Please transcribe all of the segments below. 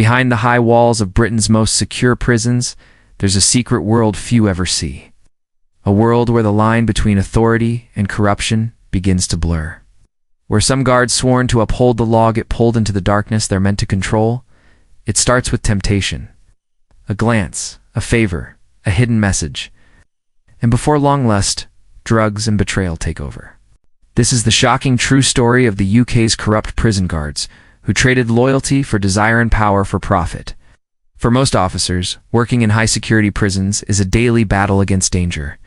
Behind the high walls of Britain's most secure prisons, there's a secret world few ever see. A world where the line between authority and corruption begins to blur. Where some guards sworn to uphold the law get pulled into the darkness they're meant to control. It starts with temptation. A glance, a favor, a hidden message. And before long lust, drugs and betrayal take over. This is the shocking true story of the UK's corrupt prison guards, who traded loyalty for desire and power for profit. For most officers, working in high-security prisons is a daily battle against danger.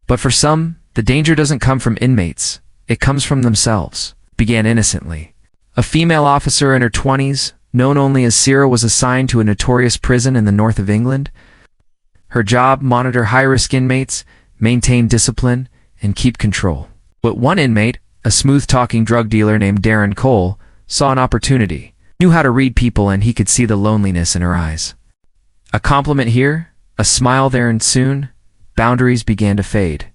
But for some, the danger doesn't come from inmates, it comes from themselves. Began innocently. A female officer in her 20s, known only as Sarah, was assigned to a notorious prison in the north of England. Her job: monitor high-risk inmates, maintain discipline, and keep control. But one inmate, a smooth-talking drug dealer named Darren Cole, saw an opportunity, knew how to read people, and he could see the loneliness in her eyes. A compliment here, a smile there, and soon, boundaries began to fade.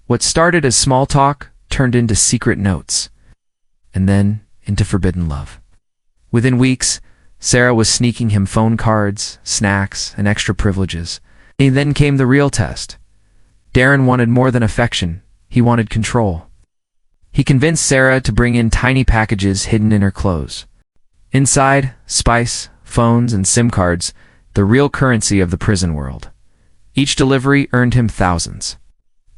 What started as small talk turned into secret notes, and then into forbidden love. Within weeks, Sarah was sneaking him phone cards, snacks, and extra privileges. And then came the real test. Darren wanted more than affection, he wanted control. He convinced Sarah to bring in tiny packages hidden in her clothes. Inside, spice, phones, and SIM cards, the real currency of the prison world. Each delivery earned him thousands.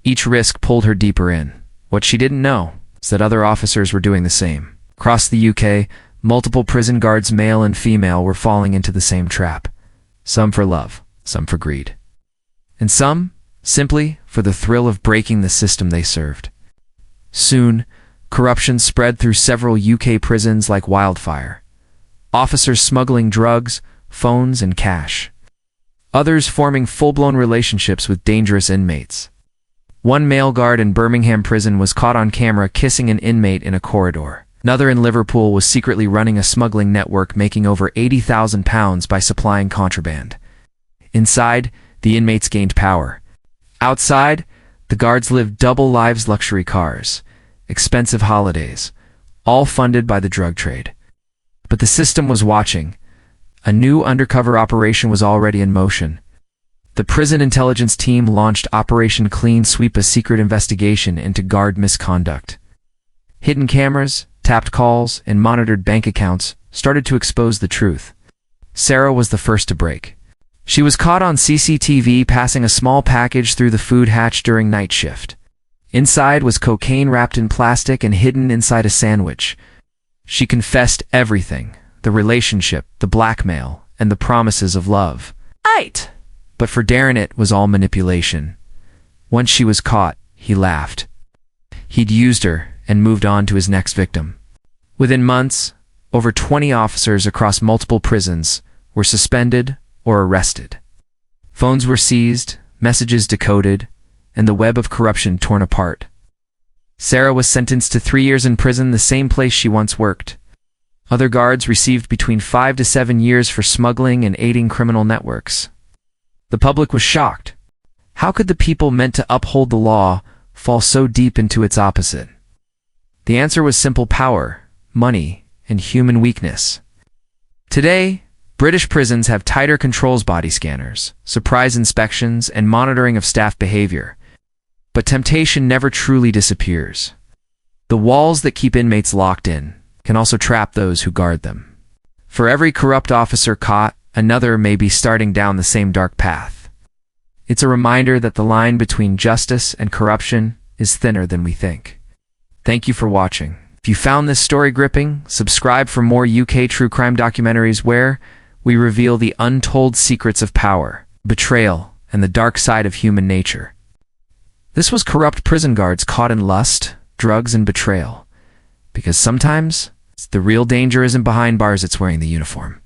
Each risk pulled her deeper in. What she didn't know is that other officers were doing the same. Across the UK, multiple prison guards, male and female, were falling into the same trap. Some for love, some for greed. And some, simply for the thrill of breaking the system they served. Soon, corruption spread through several UK prisons like wildfire. Officers smuggling drugs, phones, and cash. Others forming full-blown relationships with dangerous inmates. One male guard in Birmingham prison was caught on camera kissing an inmate in a corridor. Another in Liverpool was secretly running a smuggling network, making over £80,000 by supplying contraband. Inside, the inmates gained power. Outside, the guards lived double lives: luxury cars, expensive holidays, all funded by the drug trade. But the system was watching. A new undercover operation was already in motion. The prison intelligence team launched Operation Clean Sweep, a secret investigation into guard misconduct. Hidden cameras, tapped calls, and monitored bank accounts started to expose the truth. Sarah was the first to break. She was caught on CCTV passing a small package through the food hatch during night shift. Inside was cocaine wrapped in plastic and hidden inside a sandwich. She confessed everything: the relationship, the blackmail, and the promises of love. But for Darren, it was all manipulation. Once she was caught, he laughed. He'd used her and moved on to his next victim. Within months, over 20 officers across multiple prisons were suspended or arrested. Phones were seized, messages decoded, and the web of corruption torn apart. Sarah was sentenced to 3 years in prison, the same place she once worked. Other guards received between 5 to 7 years for smuggling and aiding criminal networks. The public was shocked. How could the people meant to uphold the law fall so deep into its opposite? The answer was simple: power, money, and human weakness. Today, British prisons have tighter controls, body scanners, surprise inspections, and monitoring of staff behavior. But temptation never truly disappears. The walls that keep inmates locked in can also trap those who guard them. For every corrupt officer caught, another may be starting down the same dark path. It's a reminder that the line between justice and corruption is thinner than we think. Thank you for watching. If you found this story gripping, subscribe for more UK true crime documentaries where we reveal the untold secrets of power, betrayal, and the dark side of human nature. This was corrupt prison guards caught in lust, drugs, and betrayal. Because sometimes the real danger isn't behind bars, it's wearing the uniform.